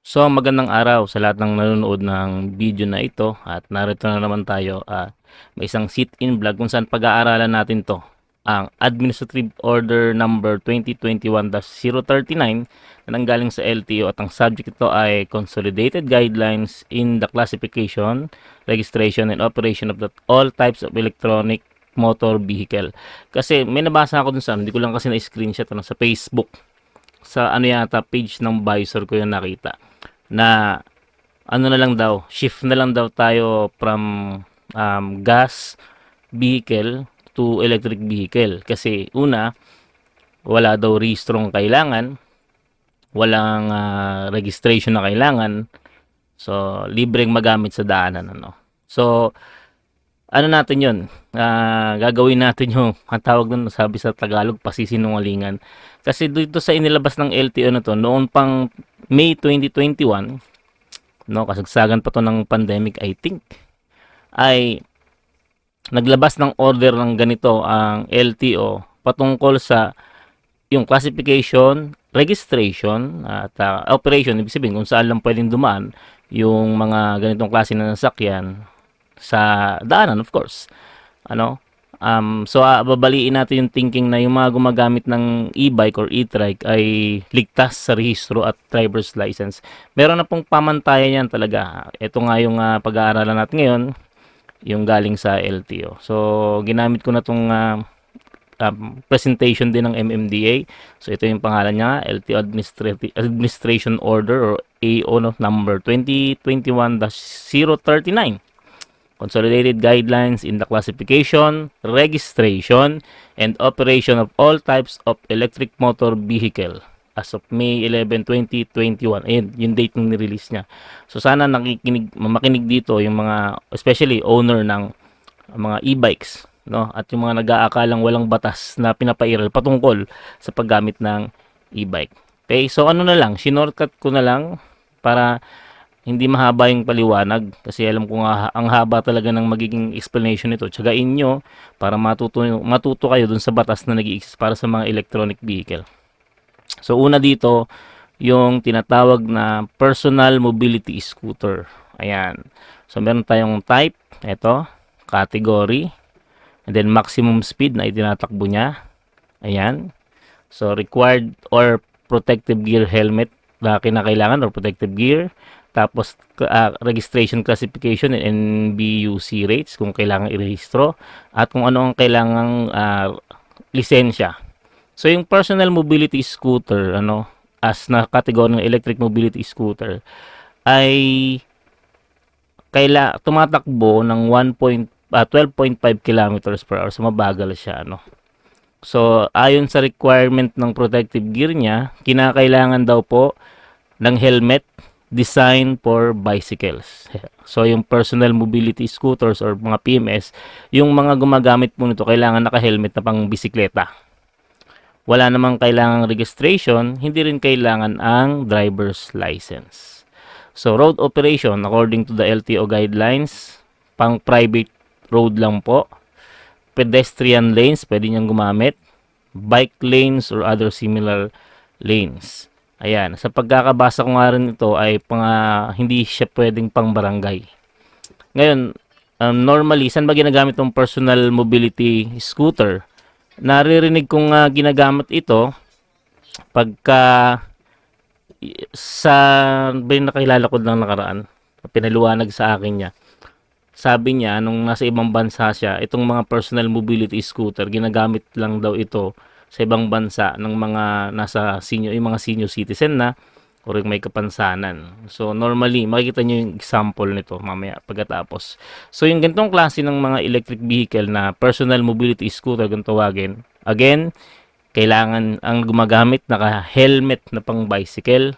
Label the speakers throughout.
Speaker 1: So, magandang araw sa lahat ng nanonood ng video na ito at narito na naman tayo. May isang sit-in vlog kung saan pag-aaralan natin to ang Administrative Order number 2021-039 na nanggaling sa LTO at ang subject ito ay Consolidated Guidelines in the Classification, Registration, and Operation of all types of electronic motor vehicle. Kasi may nabasa ako dun sa hindi ko lang kasi na-screenshot sa Facebook. Sa ano yata page ng Visor ko yung nakita na ano na lang daw, shift na lang daw tayo from gas vehicle to electric vehicle. Kasi una, wala daw rehistrong kailangan, walang registration na kailangan, so libreng magamit sa daanan. So, ano natin yun, gagawin natin yung ang tawag nun, sabi sa Tagalog, pasisinungalingan. Kasi dito sa inilabas ng LTO na to, noon pang May 2021, no, kasagsagan pa to ng pandemic, I think, ay naglabas ng order ng ganito ang LTO patungkol sa yung classification, registration at operation. Ibig sabihin kung saan lang pwedeng dumaan yung mga ganitong klase na nasakyan sa daanan, of course. Babaliin natin yung thinking na yung mga gumagamit ng e-bike or e-trike ay ligtas sa rehistro at driver's license. Meron na pong pamantayan yan talaga. Ito nga yung pag-aaralan natin ngayon, yung galing sa LTO. So, ginamit ko na itong presentation din ng MMDA. So, ito yung pangalan niya, LTO Administration Order or AO number 2021-039. Consolidated Guidelines in the Classification, Registration, and Operation of all types of electric motor vehicle as of May 11, 2021. Ayun, yung date ng nirelease niya. So sana makinig dito yung mga, especially owner ng mga e-bikes, no? At yung mga nag-aakalang walang batas na pinapairal patungkol sa paggamit ng e-bike. Okay, so ano na lang, shinortcut ko na lang para hindi mahaba yung paliwanag kasi alam ko nga ang haba talaga ng magiging explanation nito. Tsagain nyo para matuto kayo dun sa batas na nag-i-exist para sa mga electronic vehicle. So una dito, yung tinatawag na personal mobility scooter. Ayan. So meron tayong type, ito, category, and then maximum speed na itinatakbo niya. Ayan. So required or protective gear helmet na kinakailangan or protective gear. Tapos registration classification and NBUC rates kung kailangan irehistro at kung ano ang kailangang lisensya. So yung personal mobility scooter as na kategory ng electric mobility scooter ay tumatakbo ng 12.5 kilometers per hour. So mabagal siya So ayon sa requirement ng protective gear niya, kinakailangan daw po ng helmet design for bicycles. So, yung personal mobility scooters or mga PMS, yung mga gumagamit po nito, kailangan naka-helmet na pang bisikleta. Wala namang kailangang registration, hindi rin kailangan ang driver's license. So, road operation, according to the LTO guidelines, pang private road lang po. Pedestrian lanes, pwede niyang gumamit. Bike lanes or other similar lanes. Ayan, sa pagkakabasa ko nga rin ito ay hindi siya pwedeng pang barangay. Ngayon, normally, saan ba ginagamit ng personal mobility scooter? Naririnig kong ginagamit ito pagka sa nakilala ko lang nakaraan, pinaluwanag sa akin niya. Sabi niya, nung nasa ibang bansa siya, itong mga personal mobility scooter, ginagamit lang daw ito sa ibang bansa ng mga yung mga senior citizen na o rin may kapansanan. So normally, makikita nyo yung example nito mamaya pagkatapos. So yung ganitong klase ng mga electric vehicle na personal mobility scooter kung tawagin, again, kailangan ang gumagamit naka-helmet na pang bicycle,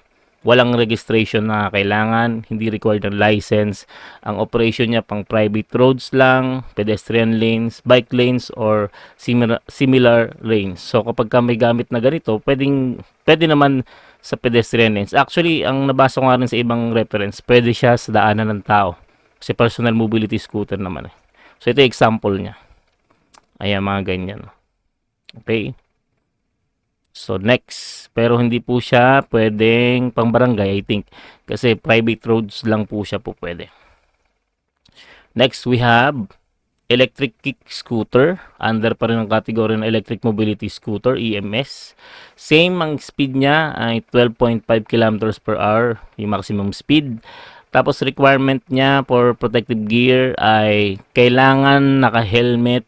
Speaker 1: walang registration na kailangan, hindi required ng license. Ang operation niya pang private roads lang, pedestrian lanes, bike lanes, or similar lanes. So kapag may gamit na ganito, pwede naman sa pedestrian lanes. Actually, ang nabasa ko nga rin sa ibang reference, pwede siya sa daanan ng tao. Kasi personal mobility scooter naman eh. So ito yung example niya. Ayan, mga ganyan. Okay. So next, pero hindi po siya pwedeng pang barangay, I think, kasi private roads lang po siya po pwede. Next, we have electric kick scooter. Under pa rin ang category ng electric mobility scooter, EMS. Same ang speed niya ay 12.5 kilometers per hour, yung maximum speed. Tapos requirement niya for protective gear ay kailangan naka-helmet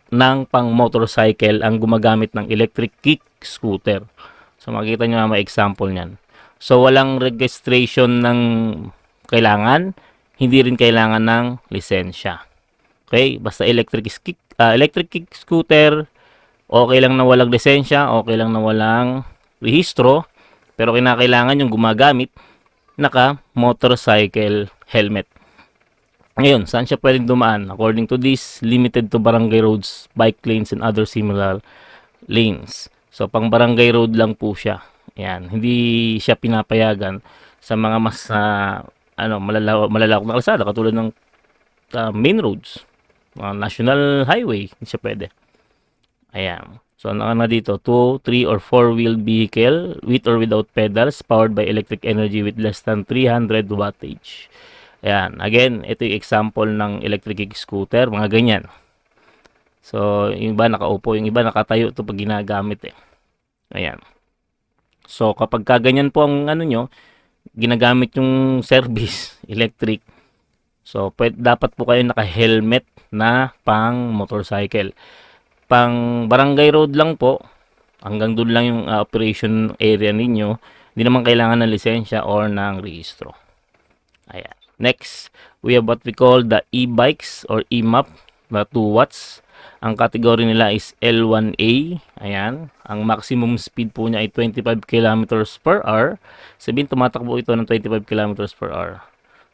Speaker 1: ng pang motorcycle ang gumagamit ng electric kick scooter. So makikita nyo may example niyan. So walang registration ng kailangan, hindi rin kailangan ng lisensya. Okay, basta electric kick scooter, okay lang na walang lisensya, okay lang na walang rehistro, pero kinakailangan yung gumagamit naka motorcycle helmet. Ngayon, saan siya pwedeng dumaan? According to this, limited to barangay roads, bike lanes, and other similar lanes. So, pang barangay road lang po siya. Yan, hindi siya pinapayagan sa mga mas malalawak na kalsada katulad ng main roads, national highway, hindi siya pwede. Ayan. So, ano na dito? 2, 3, or 4-wheeled vehicle with or without pedals powered by electric energy with less than 300 wattage. Ayan. Again, ito yung example ng electric scooter. Mga ganyan. So, yung iba nakaupo, yung iba nakatayo ito pag ginagamit eh. Ayan. So, kapag kaganyan po ang nyo, ginagamit yung service, electric. So, dapat po kayo naka-helmet na pang motorcycle. Pang barangay road lang po, hanggang doon lang yung operation area ninyo, hindi naman kailangan ng lisensya or ng rehistro. Ayan. Next, we have what we call the e-bikes or e-map na 2 watts. Ang category nila is L1A. Ayan. Ang maximum speed po niya ay 25 kilometers per hour. Sabihin, tumatakbo ito ng 25 kilometers per hour.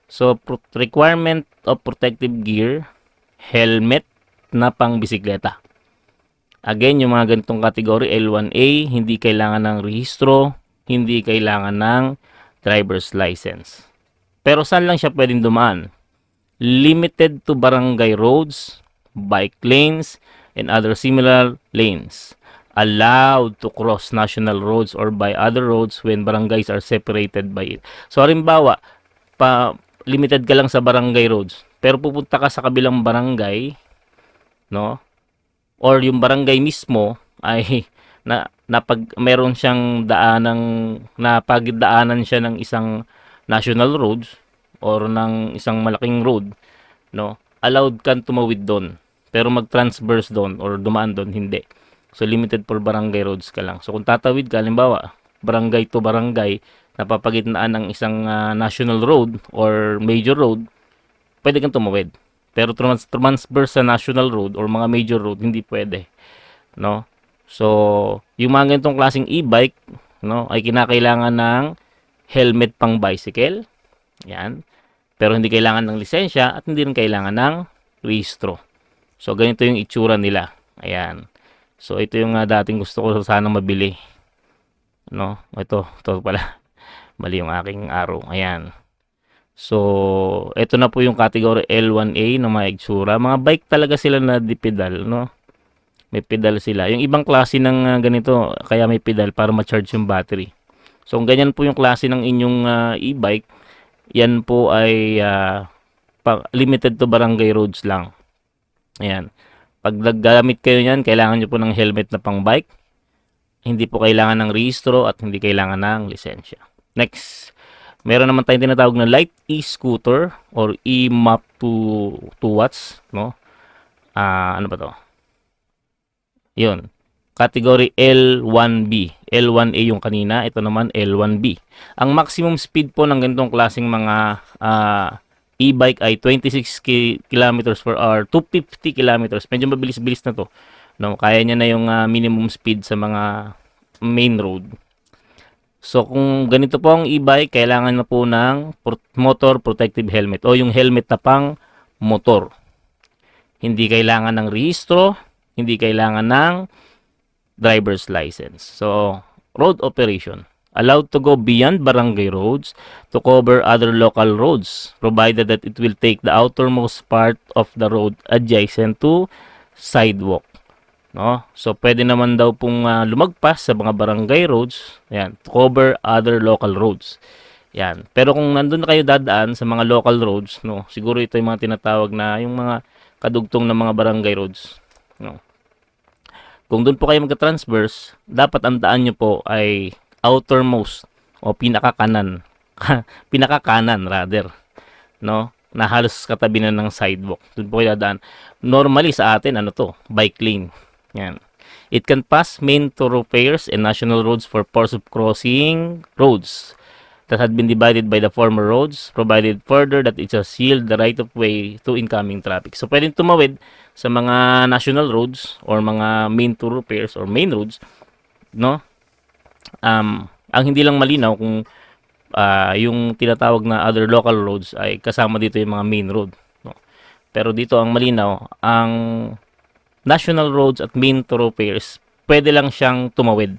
Speaker 1: So, requirement of protective gear, helmet na pang bisikleta. Again, yung mga ganitong category L1A, hindi kailangan ng rehistro, hindi kailangan ng driver's license. Pero saan lang siya pwedeng dumaan? Limited to barangay roads, bike lanes, and other similar lanes. Allowed to cross national roads or by other roads when barangays are separated by it. So, halimbawa, limited ka lang sa barangay roads, pero pupunta ka sa kabilang barangay, no? Or yung barangay mismo ay meron siyang napagdaanan siya ng isang national roads or ng isang malaking road, no? Allowed kang tumawid doon, pero mag-transverse doon or dumaan doon, hindi. So, limited for barangay roads ka lang. So, kung tatawid ka, halimbawa, barangay to barangay, napapagitnaan ng isang national road or major road, pwede kang tumawid. Pero transverse sa national road or mga major road, hindi pwede, no? So, yung mga ganitong klaseng e-bike, no, ay kinakailangan ng helmet pang bicycle. Yan. Pero hindi kailangan ng lisensya at hindi rin kailangan ng rehistro. So, ganito yung itsura nila. Ayan. So, ito yung dating gusto ko sana mabili. No? Ito pala. Mali yung aking arrow. Ayan. So, ito na po yung category L1A na mga itsura. Mga bike talaga sila na di-pedal, no? May pedal sila. Yung ibang klase ng ganito, kaya may pedal para ma-charge yung battery. So, kung ganyan po yung klase ng inyong e-bike, yan po ay limited to barangay roads lang. Ayan. Pag naggamit kayo niyan, kailangan nyo po ng helmet na pang bike. Hindi po kailangan ng rehistro at hindi kailangan ng lisensya. Next, meron naman tayong tinatawag na light e-scooter or e-map to 2 watts, no? Ano ba to? Yun. Category L1B. L1A yung kanina. Ito naman L1B. Ang maximum speed po ng ganitong klaseng mga e-bike ay 26 kilometers per hour to 50 kilometers. Medyo mabilis-bilis na to. No, kaya niya na yung minimum speed sa mga main road. So, kung ganito po ang e-bike, kailangan na po ng motor protective helmet o yung helmet na pang motor. Hindi kailangan ng rehistro, hindi kailangan ng driver's license. So, road operation. Allowed to go beyond barangay roads to cover other local roads, provided that it will take the outermost part of the road adjacent to sidewalk. no? So pwede naman daw pong lumagpas sa mga barangay roads, ayan, to cover other local roads. Yan. Pero kung nandun na kayo dadaan sa mga local roads, no, siguro ito yung mga tinatawag na yung mga kadugtong ng mga barangay roads, no. Kung doon po kayo magka-transverse, dapat ang daan nyo po ay outermost o pinakakanan. Pinakakanan rather, no? Na halos katabi na ng sidewalk. Doon po kayo dadaan. Normally sa atin, ano to? Bike lane. Yan. It can pass main thoroughfares and national roads for purpose of crossing roads that had been divided by the former roads, provided further that it shall yield the right of way to incoming traffic. So, pwedeng tumawid sa mga national roads or mga main thoroughfares or main roads, no? Ang hindi lang malinaw kung yung tinatawag na other local roads ay kasama dito yung mga main road, no? Pero dito ang malinaw, ang national roads at main thoroughfares, pwede lang siyang tumawid.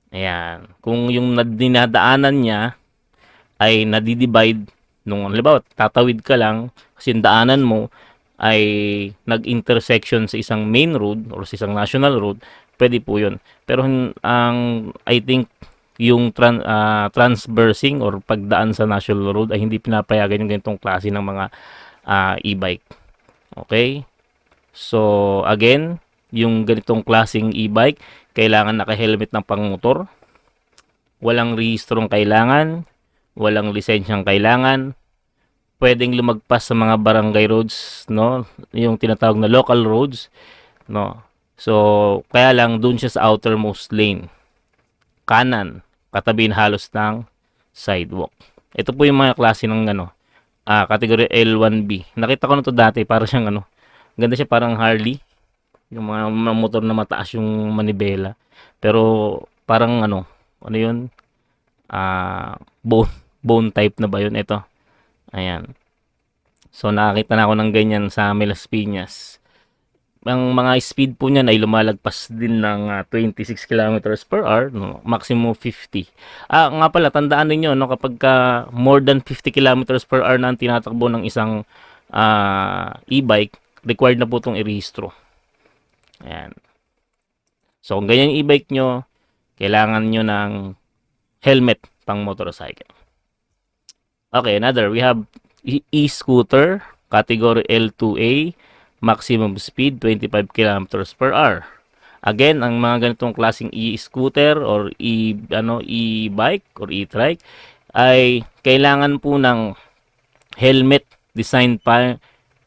Speaker 1: Ayan. Kung yung dinadaanan niya ay nadidivide nung halimbawa tatawid ka lang kasi yung daanan mo ay nag-intersection sa isang main road or sa isang national road, pwede po yun. Pero ang I think yung transversing or pagdaan sa national road ay hindi pinapayagan yung ganitong klase ng mga e-bike. Okay? So, again, yung ganitong klaseng e-bike, kailangan naka-helmet ng pangmotor, walang rehistrong kailangan, walang lisensyang kailangan, pwedeng lumagpas sa mga barangay roads, no? Yung tinatawag na local roads, no? So, kaya lang dun siya sa outermost lane. Kanan, katabihin halos ng sidewalk. Ito po yung mga klase ng category L1B. Nakita ko na to dati, para siyang ganda siya, parang Harley. Yung mga motor na mataas yung manibela. Pero parang ano yun? Bone type na ba yun? Ito. Ayan. So nakakita na ako ng ganyan sa Melas Piñas. Ang mga speed po niyan ay lumalagpas din ng 26 kilometers per hour, no? Maximum 50. Nga pala, tandaan niyo, no, kapag more than 50 kilometers per hour na ang tinatakbo ng isang e-bike, required na po itong irehistro. Ayan. So, kung ganyan yung e-bike nyo, kailangan nyo ng helmet pang motorcycle. Okay, another. We have e-scooter, category L2A, maximum speed 25 kilometers per hour. Again, ang mga ganitong klaseng e-scooter or e-bike or e-trike ay kailangan po ng helmet designed pa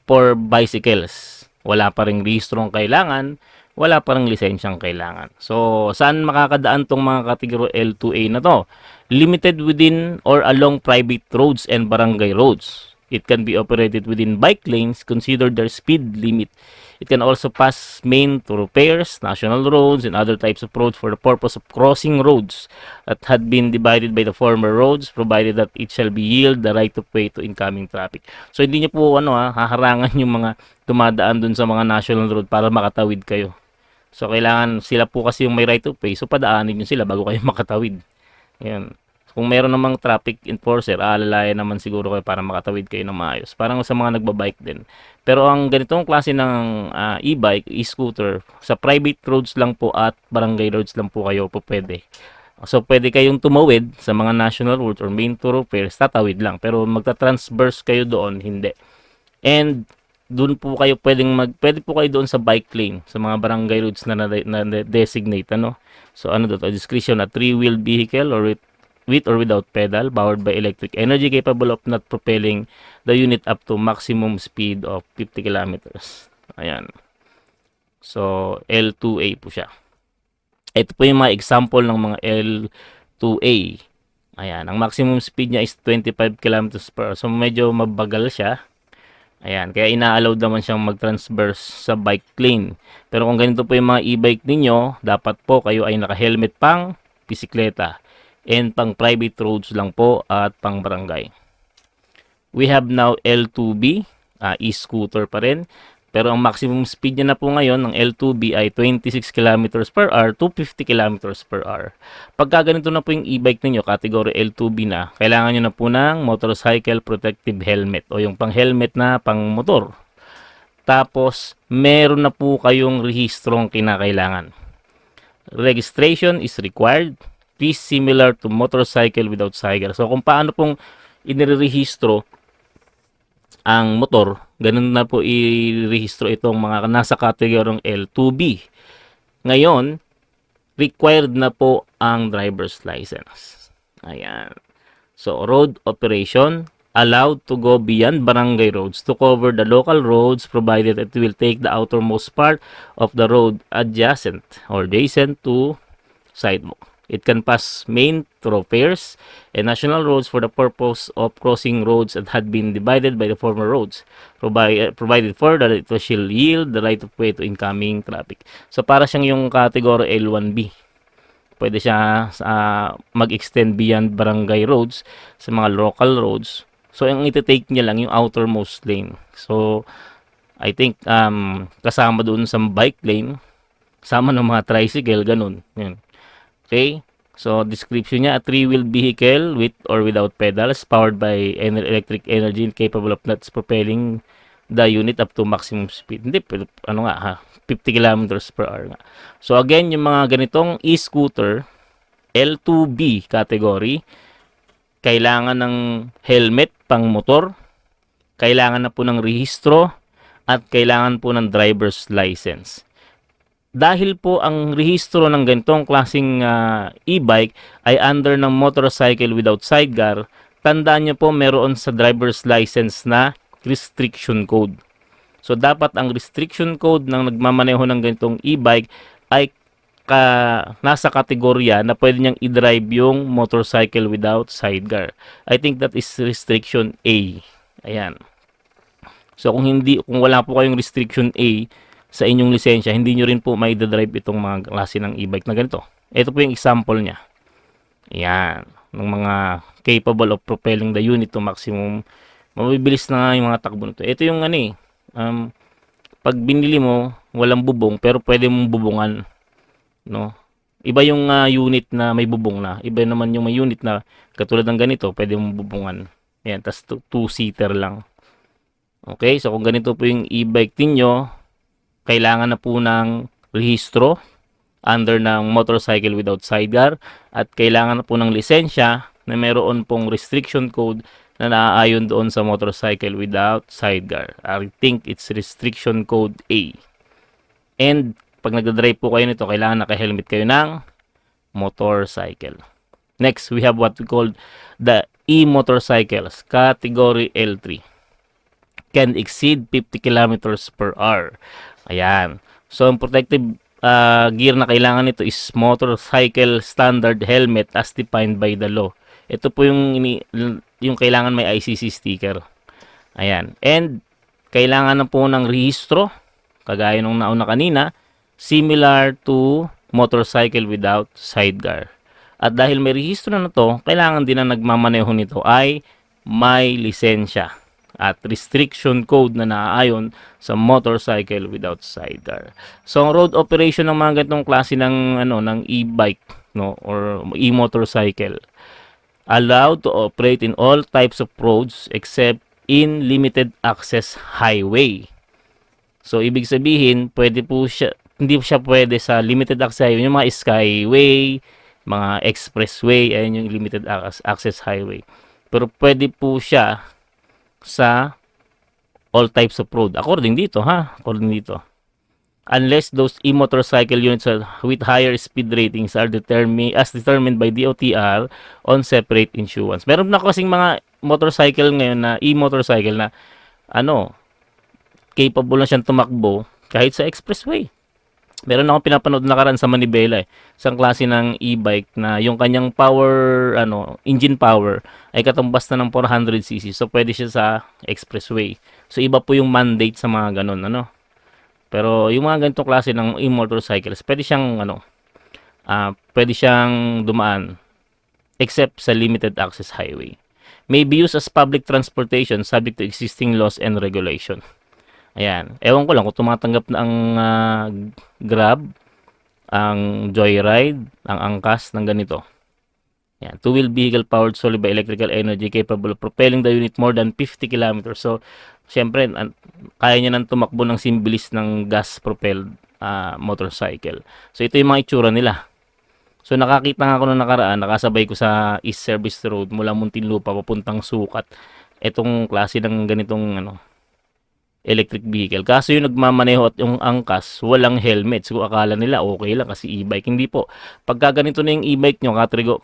Speaker 1: for bicycles. Wala pa ring rehistrong kailangan, wala pa ring lisensyang kailangan. So, saan makakadaan tong mga kategorya L2A na to? Limited within or along private roads and barangay roads. It can be operated within bike lanes, consider their speed limit. It can also pass main thoroughfares, national roads, and other types of roads for the purpose of crossing roads that had been divided by the former roads, provided that it shall be yield the right of way to incoming traffic. So, hindi niyo po haharangan yung mga dumadaan dun sa mga national road para makatawid kayo. So, kailangan sila po kasi yung may right of way, so padaanin nyo sila bago kayo makatawid. Ayan. Kung meron namang traffic enforcer, aalalayan naman siguro kayo para makatawid kayo ng maayos. Parang sa mga nagbabike din. Pero ang ganitong klase ng e-bike, e-scooter, sa private roads lang po at barangay roads lang po kayo po pwede. So, pwede kayong tumawid sa mga national roads or main thoroughfares, tatawid lang. Pero magta-transverse kayo doon, hindi. And doon po kayo pwede po kayo doon sa bike lane, sa mga barangay roads na designate, So, a discretion, a three-wheeled vehicle or with or without pedal, powered by electric energy, capable of not propelling the unit up to maximum speed of 50 kilometers. Ayan. So, L2A po siya. Ito po yung mga example ng mga L2A. Ayan. Ang maximum speed niya is 25 kilometers per hour. So, medyo mabagal siya. Ayan. Kaya ina-allow naman siyang mag-transverse sa bike lane. Pero kung ganito po yung mga e-bike ninyo, dapat po kayo ay naka-helmet pang bisikleta. And pang private roads lang po at pang barangay. We have now L2B, e-scooter pa rin. Pero ang maximum speed niya na po ngayon ng L2B ay 26 kilometers per hour to 50 kilometers per hour. Pagka ganito na po yung e-bike ninyo, category L2B na, kailangan nyo na po ng motorcycle protective helmet o yung pang helmet na pang motor. Tapos, meron na po kayong rehistrong kinakailangan. Registration is required. This similar to motorcycle without sidecar. So, kung paano pong inirehistro ang motor, ganun na po i-rehistro itong mga nasa kategoryong L2B. Ngayon, required na po ang driver's license. Ayan. So, road operation, allowed to go beyond barangay roads to cover the local roads provided it will take the outermost part of the road adjacent or adjacent to sidewalk. It can pass main thoroughfares and national roads for the purpose of crossing roads that had been divided by the former roads, provided further that it shall yield the right of way to incoming traffic. So, para siyang yung category L1B. Pwede siya mag-extend beyond barangay roads sa mga local roads. So, yung iti-take niya lang yung outermost lane. So, I think kasama doon sa bike lane, kasama ng mga tricycle, ganun. Yan. Okay? So, description niya, a three-wheeled vehicle with or without pedals, powered by electric energy and capable of not propelling the unit up to maximum speed. Hindi, pero ano nga ha, 50 kilometers per hour nga. So, again, yung mga ganitong e-scooter, L2B category, kailangan ng helmet pang motor, kailangan na po ng rehistro, at kailangan po ng driver's license. Dahil po ang rehistro ng ganitong klaseng e-bike ay under ng motorcycle without sidecar, tandaan nyo po meron sa driver's license na restriction code. So, dapat ang restriction code ng nagmamaneho ng ganitong e-bike ay nasa kategorya na pwede niyang i-drive yung motorcycle without sidecar. I think that is restriction A. Ayan. So, kung wala po kayong restriction A sa inyong lisensya, hindi nyo rin po may drive itong mga klase ng e-bike na ganito. Ito po yung example niya. Ayan. Ng mga capable of propelling the unit to maximum. Mabibilis na nga yung mga takbo nito. Ito yung pag binili mo, walang bubong, pero pwede mong bubungan. No? Iba yung unit na may bubong na. Iba naman yung may unit na katulad ng ganito, pwede mong bubungan. Ayan, tas two-seater lang. Okay, so kung ganito po yung e-bike ninyo, kailangan na po ng rehistro under ng motorcycle without sidecar at kailangan na po ng lisensya na meron pong restriction code na naaayon doon sa motorcycle without sidecar. I think it's restriction code A. And pag nagdadrive po kayo nito, kailangan naka-helmet kayo ng motorcycle. Next, we have what we call the e-motorcycles, category L3. Can exceed 50 kilometers per hour. Ayan. So, ang protective gear na kailangan nito is motorcycle standard helmet as defined by the law. Ito po yung kailangan may ICC sticker. Ayan. And, kailangan na po ng rehistro, kagaya nung nauna kanina, similar to motorcycle without sidecar. At dahil may rehistro na to, kailangan din na nagmamaneho nito ay may lisensya at restriction code na naaayon sa motorcycle without sidecar. So, ang road operation ng mga ganitong klase ng e-bike, no, or e-motorcycle, allowed to operate in all types of roads except in limited access highway. So, ibig sabihin, hindi siya pwede sa limited access highway, yung mga skyway, mga expressway, ayun yung limited access highway. Pero pwede po siya sa all types of road. According dito. Unless those e-motorcycle units with higher speed ratings are determined by DOTR on separate issuance. Meron na kasing mga motorcycle ngayon na e-motorcycle na capable na siyang tumakbo kahit sa expressway. Meron akong pinapanood na nakaraan sa Manibela isang klase ng e-bike na yung kanyang power, engine power ay katumbas na ng 400cc. So, pwede siya sa expressway. So, iba po yung mandate sa mga ganun, Pero, yung mga ganitong klase ng e-motorcycles, pwede siyang dumaan except sa limited access highway. May be used as public transportation subject to existing laws and regulation. Ayan. Ewan ko lang kung tumatanggap na ang Grab, ang Joyride, ang Angkas ng ganito. Ayan. Two-wheel vehicle powered solely by electrical energy capable of propelling the unit more than 50 kilometers. So, Siyempre, kaya niya nang tumakbo ng simbilis ng gas-propelled motorcycle. So, ito yung mga itsura nila. So, nakakita nga ako nung nakaraan, nakasabay ko sa East Service Road mula Muntinlupa papuntang Sukat. Itong klase ng ganitong electric vehicle. Kaso yung nagmamaneho at yung angkas, walang helmet. So, akala nila okay lang kasi e-bike. Hindi po. Pagka ganito na yung e-bike nyo,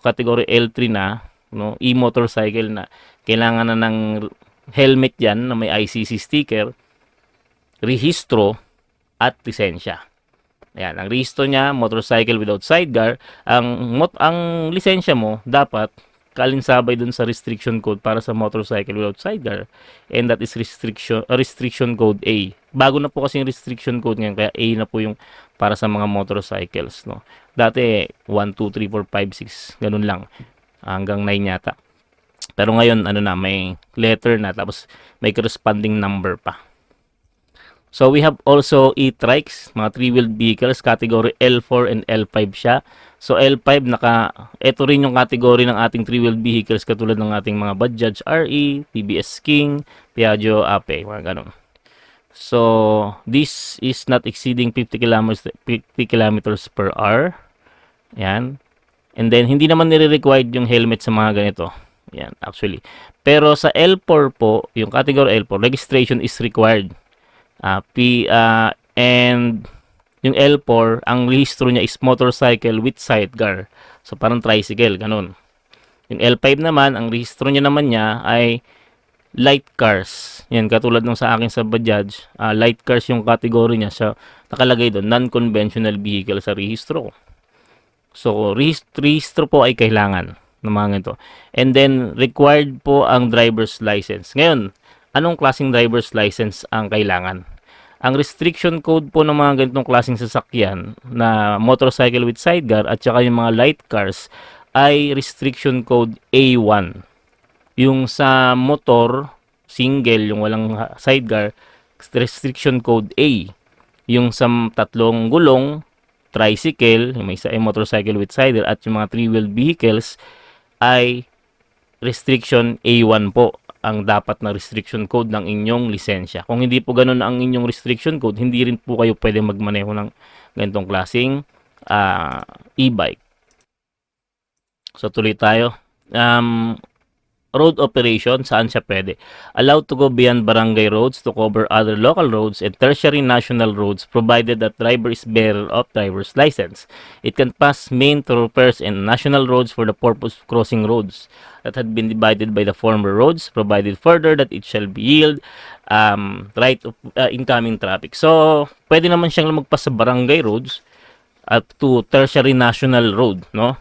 Speaker 1: category L3 na, no, e-motorcycle na, kailangan na ng helmet yan na may ICC sticker, rehistro, at lisensya. Ayan, ang rehistro niya, motorcycle without sidecar. Ang lisensya mo, dapat kalinsabay dun sa restriction code para sa motorcycle without sidecar. And that is restriction code A. Bago na po kasi yung restriction code ngayon, kaya A na po yung para sa mga motorcycles. No? Dati, 1, 2, 3, 4, 5, 6, ganun lang. Hanggang 9 yata. Pero ngayon, may letter na, tapos may corresponding number pa. So, we have also e-trikes, mga three-wheeled vehicles, category L4 and L5 siya. So, L5, ito rin yung category ng ating three-wheeled vehicles katulad ng ating mga Bajaj RE, TBS King, Piaggio Ape, mga ganun. So, this is not exceeding 50 kilometers per hour. Yan. And then, hindi naman nire-required yung helmet sa mga ganito. Yan, actually. Pero sa L4 po, yung category L4, registration is required. And yung L4, ang rehistro niya is motorcycle with sidecar. So, parang tricycle, ganun. Yung L5 naman, ang rehistro niya naman ay light cars. Yan, katulad ng sa akin sa Bajaj, light cars yung category niya. So, nakalagay doon, non-conventional vehicle sa rehistro ko. So, rehistro po ay kailangan ng mga ganito. And then, required po ang driver's license. Ngayon, anong klaseng driver's license ang kailangan? Ang restriction code po ng mga ganitong klaseng sasakyan na motorcycle with sidecar at saka yung mga light cars ay restriction code A1. Yung sa motor, single, yung walang sidecar, restriction code A. Yung sa tatlong gulong, tricycle, yung may isa ay motorcycle with sidecar at yung mga three-wheeled vehicles ay restriction A1 po ang dapat na restriction code ng inyong lisensya. Kung hindi po ganun ang inyong restriction code, hindi rin po kayo pwede magmaneho ng ganitong klaseng e-bike. So, tuloy tayo. Road operation, saan siya pwede? Allowed to go beyond barangay roads to cover other local roads and tertiary national roads provided that driver is bearer of driver's license. It can pass main thoroughfares and national roads for the purpose of crossing roads that had been divided by the former roads, provided further that it shall be yield right of incoming traffic. So, pwede naman siyang magpas sa barangay roads up to tertiary national road, no?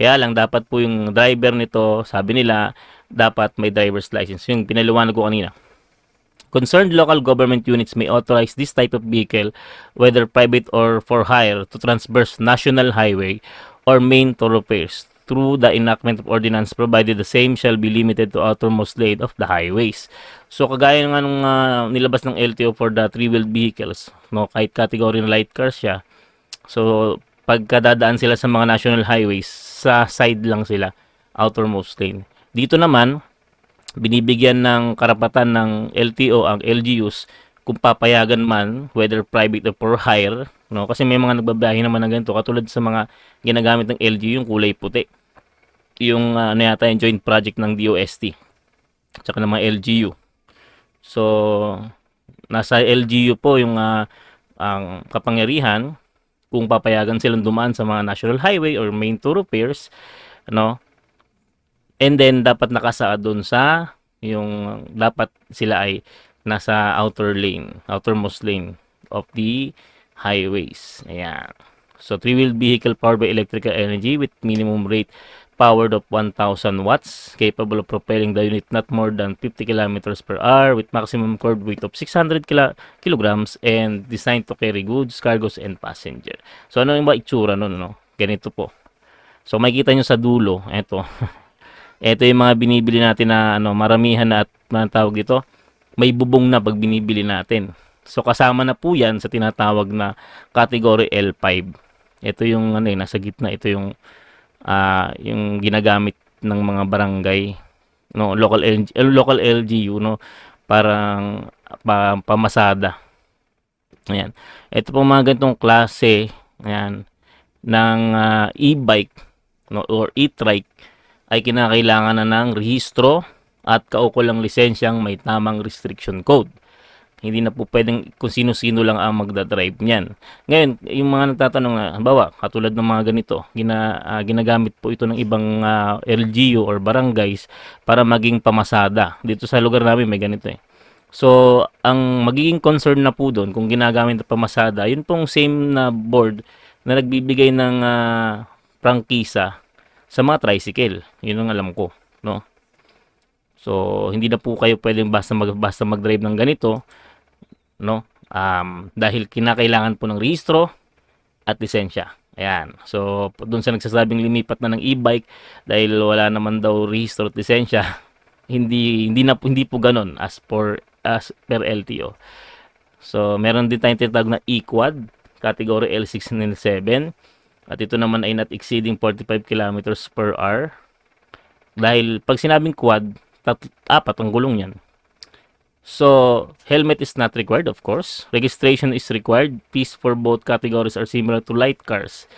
Speaker 1: Kaya lang, dapat po yung driver nito, sabi nila, dapat may driver's license. Yung pinaliwanag ko kanina. Concerned local government units may authorize this type of vehicle, whether private or for hire, to transverse national highway or main thoroughfares through the enactment of ordinance provided the same shall be limited to outermost lane of the highways. So, kagaya nga nung nilabas ng LTO for the three-wheeled vehicles, no, kahit category na light cars siya. So, pagkadadaan sila sa mga national highways, sa side lang sila, outermost lane. Dito naman, binibigyan ng karapatan ng LTO ang LGUs kung papayagan man, whether private or for hire, no? Kasi may mga nagbabiyahe naman ng ganito, katulad sa mga ginagamit ng LGU, yung kulay puti. Yung yata yung joint project ng DOST, tsaka ng mga LGU. So, nasa LGU po yung ang kapangyarihan kung papayagan silang dumaan sa mga national highway or main thoroughfares, no? And then, dapat nakasaad dun sa yung dapat sila ay nasa outermost lane of the highways. Ayan. So, three-wheeled vehicle powered by electrical energy with minimum rate powered of 1,000 watts, capable of propelling the unit not more than 50 kilometers per hour with maximum curb weight of 600 kilograms and designed to carry goods, cargos, and passenger. So, ano yung ba itsura nun, no? Ganito po. So, makikita nyo sa dulo, eto. Ito yung mga binibili natin na maramihan na at tawag dito, may bubong na pag binibili natin. So, kasama na po yan sa tinatawag na category L5. Ito yung nasa gitna, ito yung ginagamit ng mga barangay, no, local LGU, no, parang pamasada. Ayan. Ito po mga ganitong klase, ayan, ng e-bike, no, or e-trike ay kinakailangan na ng rehistro at kaukulang lisensyang may tamang restriction code. Hindi na po pwedeng kung sino-sino lang ang magdadrive niyan. Ngayon, yung mga nagtatanong na, halimbawa, katulad ng mga ganito, ginagamit po ito ng ibang LGU or barangays para maging pamasada. Dito sa lugar namin may ganito eh. So, ang magiging concern na po doon kung ginagamit na pamasada, yun pong same na board na nagbibigay ng prangkisa sa mga tricycle. Yun ang alam ko, no? So, hindi na po kayo pwedeng basta mag-drive ng ganito, no? Dahil kinakailangan po ng rehistro at lisensya. Ayan. So, doon sa nagsasabing lumipat na ng e-bike dahil wala naman daw rehistro at lisensya, hindi po ganoon as per LTO. So, meron din tayong tinatawag na e-quad, category L6 and L7. At ito naman ay not exceeding 45 kilometers per hour. Dahil pag sinabing quad, apat ang gulong yan. So, helmet is not required, of course. Registration is required. Fees for both categories are similar to light cars.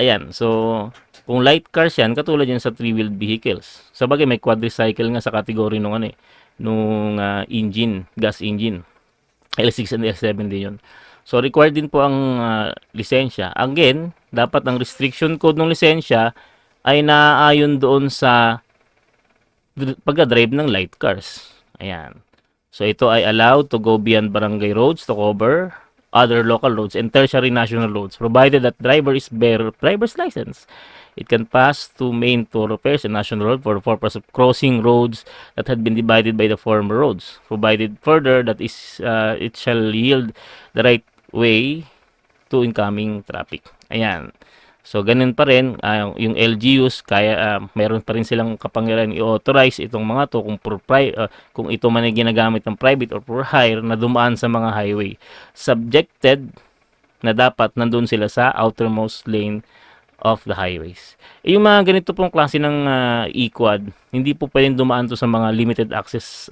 Speaker 1: Ayan, so, kung light cars yan, katulad yan sa three-wheeled vehicles. Sabagay, may quadricycle nga sa category nung engine, gas engine. L6 and L7 din yun. So, required din po ang lisensya. Again, dapat ang restriction code ng lisensya ay naaayon doon sa pagdadrive ng light cars. Ayan. So, ito ay allowed to go beyond barangay roads to cover other local roads and tertiary national roads, provided that driver is bearer driver's license. It can pass to main thoroughfares and national road for the purpose of crossing roads that had been divided by the former roads, provided further that it shall yield the right way to incoming traffic. Ayan. So, ganun pa rin, yung LGUs, meron pa rin silang kapangyarihan i-authorize itong mga to kung ito man ay ginagamit ng private or for hire na dumaan sa mga highway. Subjected na dapat nandun sila sa outermost lane of the highways. Yung mga ganito pong klase ng e-quad, hindi po pwedeng dumaan to sa mga limited access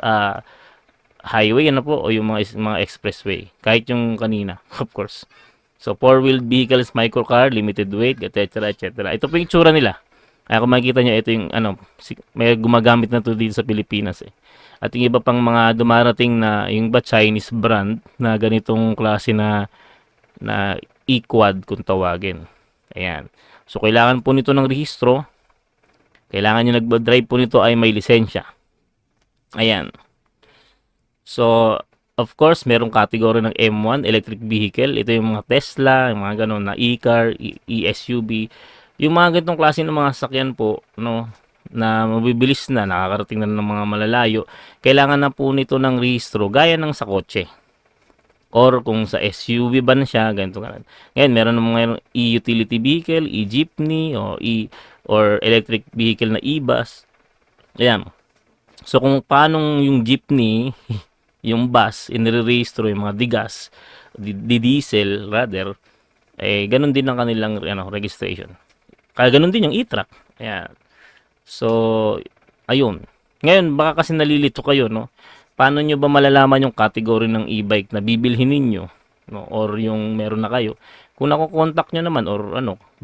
Speaker 1: highway, o yung mga expressway. Kahit yung kanina, of course. So, four-wheeled vehicles, microcar, limited weight, etc. etc. Ito po yung itsura nila. Kung makikita nyo, ito yung may gumagamit na to dito sa Pilipinas eh. At yung iba pang mga dumarating na yung Chinese brand na ganitong klase na e-quad kung tawagin. Ayan. So, kailangan po nito ng rehistro. Kailangan nyo nag-drive po nito ay may lisensya. Ayan. So, of course, merong category ng M1, electric vehicle. Ito yung mga Tesla, yung mga ganun na e-car, e-SUV. Yung mga ganitong klase ng mga sasakyan po, no, na mabibilis na, nakakarating na ng mga malalayo, kailangan na po nito ng rehistro, gaya ng sa kotse. Or kung sa SUV ba na siya, ganito ka. Ngayon, meron ng mga e-utility vehicle, e-jeepney, or electric vehicle na e-bus. Ayan. So, kung paano yung jeepney, yung bus, inire-registro yung mga digas, diesel rather, ganun din ang kanilang registration. Kaya ganun din yung e-truck. Ayan. So, ayun. Ngayon, baka kasi nalilito kayo, no? Paano nyo ba malalaman yung category ng e-bike na bibilhin ninyo, no? Or yung meron na kayo? Kung nakukontak nyo naman, or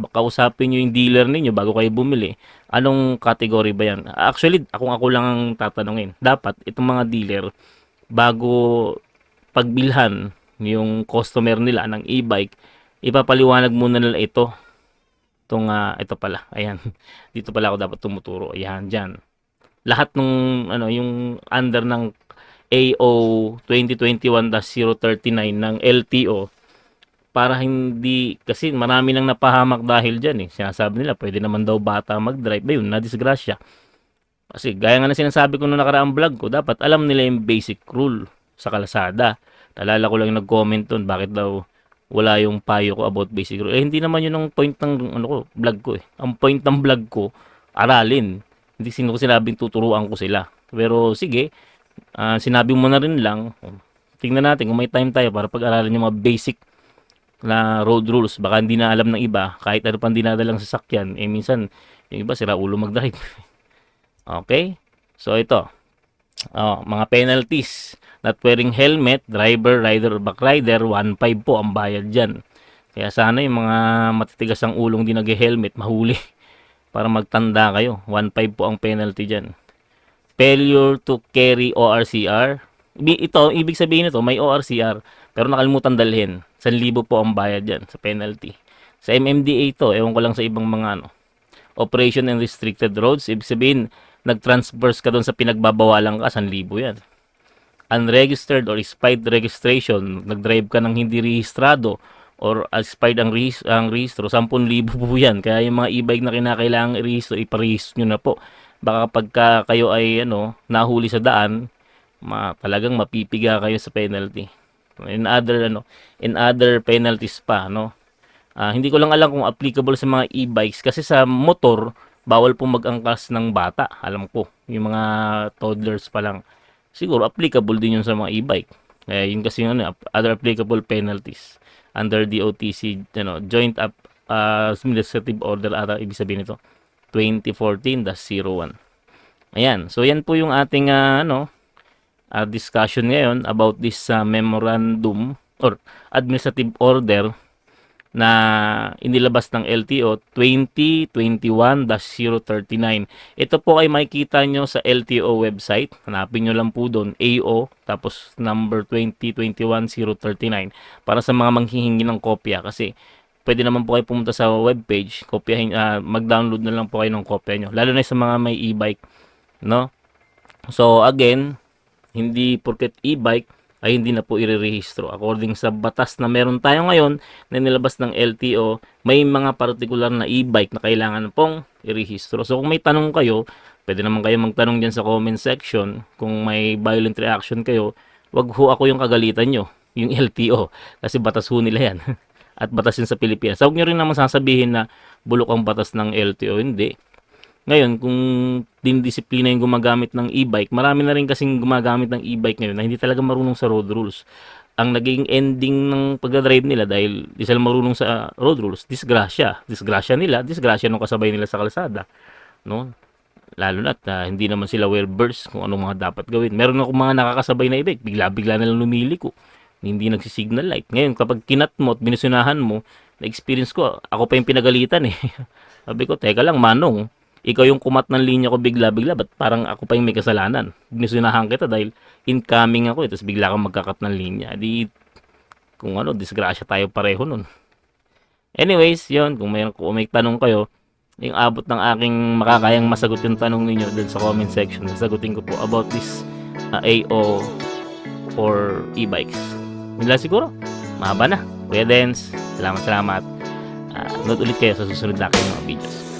Speaker 1: kausapin nyo yung dealer ninyo bago kayo bumili, anong category ba yan? Actually, ako lang ang tatanungin. Dapat, itong mga dealer, bago pagbilhan yung customer nila ng e-bike, ipapaliwanag muna nila ito. Ito pala. Ayan. Dito pala ako dapat tumuturo. Ayan, dyan. Lahat nung yung under ng AO 2021-039 ng LTO, para hindi, kasi marami nang napahamak dahil dyan eh. Sinasabi nila, pwede naman daw bata mag-drive. Ayun, na-disgrasya. Kasi gaya nga na sinasabi ko nung nakaraang vlog ko, dapat alam nila yung basic rule sa kalsada. Naalala ko lang yung nag-comment doon, bakit daw wala yung payo ko about basic rule. Hindi naman yun ang point ng vlog ko eh. Ang point ng vlog ko, aralin. Hindi ko sinabing tuturuan ko sila. Pero sige, sinabi mo na rin lang, tingnan natin kung may time tayo para pag-aralan yung mga basic na road rules. Baka hindi na alam ng iba, kahit ano pang dinadalang sasakyan, minsan yung iba sira ulo mag-drive. Okay? So, ito. Mga penalties. Not wearing helmet, driver, rider, or backrider, 1.5 po ang bayad dyan. Kaya sana yung mga matitigas ang ulong di nag-helmet, mahuli para magtanda kayo. 1.5 po ang penalty dyan. Failure to carry ORCR. Ito, ibig sabihin nito, may ORCR, pero nakalimutan dalhin. 1,000 po ang bayad dyan sa penalty. Sa MMDA ito, ewan ko lang sa ibang mga operation and restricted roads, ibig sabihin, nag-transverse ka doon sa pinagbabawalan ka, 1,000 yan. Unregistered or expired registration, nag-drive ka ng hindi rehistrado or expired ang rehistro, 10,000 po yan. Kaya yung mga e-bike na kinakailangan i-rehistro, iparehistro nyo na po. Baka pagka kayo ay nahuli sa daan, talagang mapipiga kayo sa penalty. In other penalties pa, hindi ko lang alam kung applicable sa mga e-bikes kasi sa motor, bawal po mag-angkas ng bata. Alam ko, yung mga toddlers pa lang. Siguro applicable din yun sa mga e-bike. Yun kasi other applicable penalties under DOTC, Joint Administrative Order ibig sabihin nito 2014-01. Ayan, so yan po yung ating discussion ngayon about this memorandum or administrative order na inilabas ng LTO 2021-039. Ito po ay makikita nyo sa LTO website. Hanapin nyo lang po doon, AO, tapos number 2021-039 para sa mga manghihingi ng kopya kasi pwede naman po kayo pumunta sa webpage, kopyahin, mag-download na lang po kayo ng kopya nyo. Lalo na sa mga may e-bike, no? So again, hindi porket e-bike ay hindi na po irerehistro. According sa batas na meron tayo ngayon na nilabas ng LTO, may mga partikular na e-bike na kailangan pong irehistro. So kung may tanong kayo, pwede naman kayo magtanong dyan sa comment section. Kung may violent reaction kayo, wag ho ako yung kagalitan nyo, yung LTO. Kasi batas ho nila yan. At batas yun sa Pilipinas. So huwag nyo rin naman sasabihin na bulok ang batas ng LTO. Hindi. Ngayon, kung dindisiplina yung gumagamit ng e-bike, marami na rin kasing gumagamit ng e-bike ngayon na hindi talaga marunong sa road rules. Ang naging ending ng pagdadrive nila dahil di sila marunong sa road rules, disgrasya. Disgrasya nila, disgrasya nung kasabay nila sa kalsada. No? Lalo na hindi naman sila well versed kung anong mga dapat gawin. Meron akong mga nakakasabay na e-bike, bigla-bigla na lang lumiliko. Hindi nagsisignal light. Ngayon, kapag kinat mo at binusunahan mo, na-experience ko, ako pa yung pinagalitan eh. Sabi ko, teka lang, manong, ikaw yung kumat ng linya ko bigla-bigla, ba't parang ako pa yung may kasalanan? Binusunahan kita dahil incoming ako, tapos bigla kang magkakat ng linya. Di, kung disgrasya tayo pareho nun. Anyways, yun, kung may tanong kayo, yung abot ng aking makakayang masagot yung tanong ninyo dun sa comment section, sagutin ko po about this AO or e-bikes. Yun lang siguro, mahaba na. Kuya Dens, salamat. Note ulit kayo sa susunod na aking mga videos.